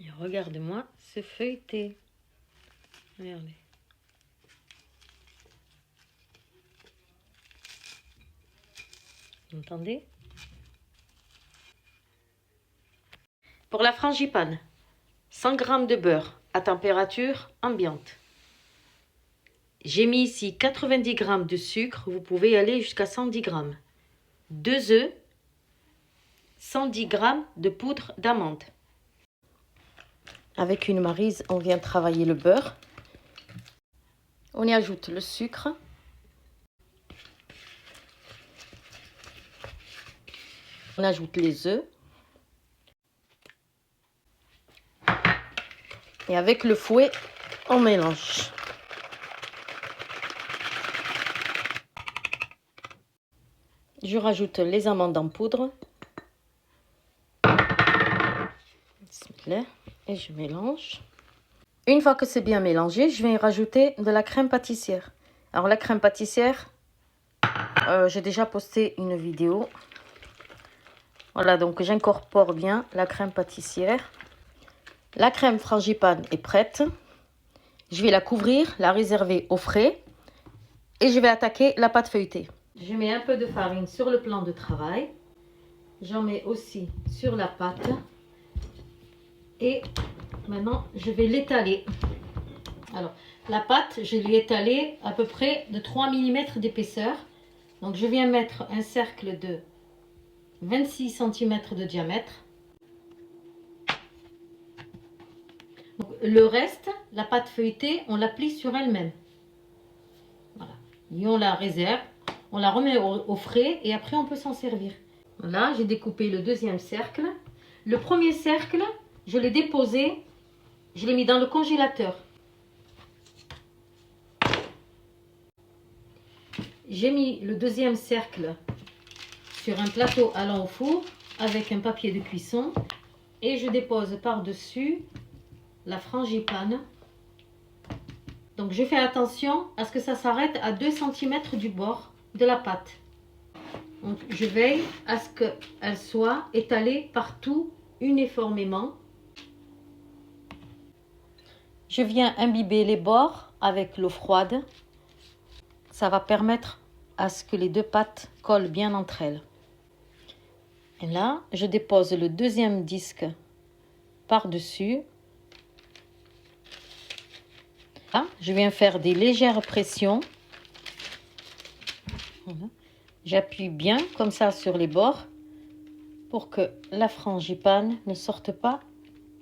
Et regarde-moi ce feuilleté. Regardez. Vous entendez? Pour la frangipane, 100 g de beurre à température ambiante. J'ai mis ici 90 g de sucre, vous pouvez aller jusqu'à 110 g. 2 œufs, 110 g de poudre d'amande. Avec une maryse, on vient travailler le beurre. On y ajoute le sucre. On ajoute les œufs. Et avec le fouet, on mélange. Je rajoute les amandes en poudre. Et je mélange. Une fois que c'est bien mélangé, je vais y rajouter de la crème pâtissière. Alors la crème pâtissière, j'ai déjà posté une vidéo. Voilà, donc j'incorpore bien la crème pâtissière. La crème frangipane est prête. Je vais la couvrir, la réserver au frais. Et je vais attaquer la pâte feuilletée. Je mets un peu de farine sur le plan de travail. J'en mets aussi sur la pâte. Et maintenant, je vais l'étaler. Alors, la pâte, je l'ai étalée à peu près de 3 mm d'épaisseur. Donc, je viens mettre un cercle de 26 cm de diamètre. Donc, le reste, la pâte feuilletée, on la plie sur elle-même. Voilà. Et on la réserve, on la remet au frais et après on peut s'en servir. Voilà, j'ai découpé le deuxième cercle. Le premier cercle, je l'ai déposé, je l'ai mis dans le congélateur. J'ai mis le deuxième cercle sur un plateau allant au four avec un papier de cuisson et je dépose par-dessus la frangipane. Donc je fais attention à ce que ça s'arrête à 2 cm du bord de la pâte. Donc je veille à ce qu'elle soit étalée partout uniformément. Je viens imbiber les bords avec l'eau froide. Ça va permettre à ce que les deux pâtes collent bien entre elles. Et là, je dépose le deuxième disque par-dessus. Là, je viens faire des légères pressions. Voilà. J'appuie bien comme ça sur les bords pour que la frangipane ne sorte pas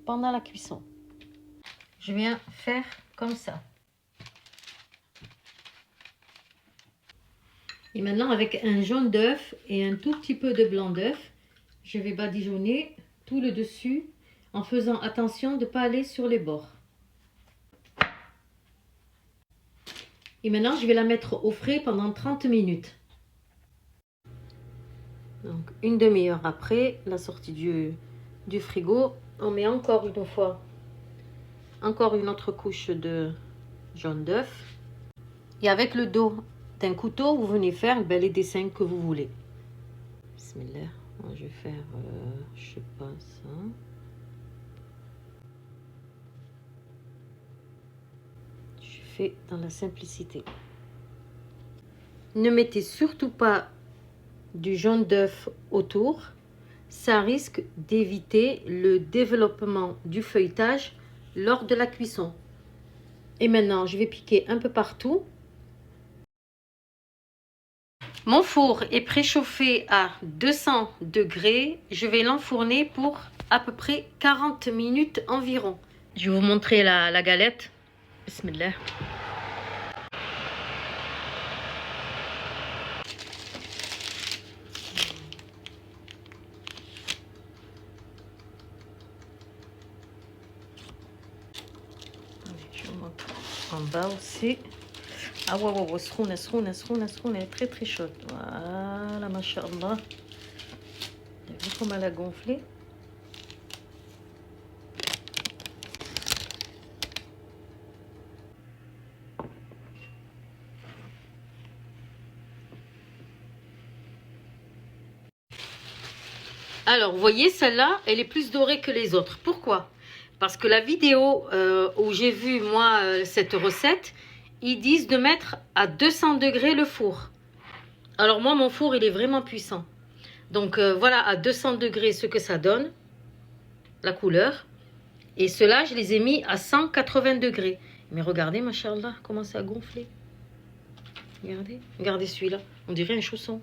pendant la cuisson. Je viens faire comme ça. Et maintenant, avec un jaune d'œuf et un tout petit peu de blanc d'œuf, je vais badigeonner tout le dessus en faisant attention de ne pas aller sur les bords. Et maintenant, je vais la mettre au frais pendant 30 minutes. Donc, une demi-heure après la sortie du frigo, on met encore une fois, encore une autre couche de jaune d'œuf. Et avec le dos d'un couteau, vous venez faire les dessins que vous voulez. Bismillah. Moi, je vais faire, je sais pas ça. Je fais dans la simplicité. Ne mettez surtout pas du jaune d'œuf autour. Ça risque d'éviter le développement du feuilletage lors de la cuisson. Et maintenant, je vais piquer un peu partout. Mon four est préchauffé à 200 degrés. Je vais l'enfourner pour à peu près 40 minutes environ. Je vais vous montrer la galette. Bismillah. Je vous montre en bas aussi. Ah ouais, elle est très très chaude. Voilà, machallah. Vous avez vu comment elle a gonflé? Alors, vous voyez, celle-là, elle est plus dorée que les autres. Pourquoi? Parce que la vidéo où j'ai vu, moi, cette recette, ils disent de mettre à 200 degrés le four. Alors moi, mon four, il est vraiment puissant. Donc voilà, à 200 degrés, ce que ça donne, la couleur. Et ceux-là, je les ai mis à 180 degrés. Mais regardez, machallah, comment ça a gonflé. Regardez, regardez celui-là. On dirait un chausson.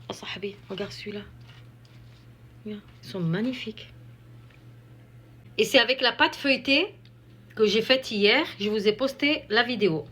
Oh, sahabi, regarde celui-là. Ils sont magnifiques. Et c'est avec la pâte feuilletée que j'ai faite hier. Je vous ai posté la vidéo.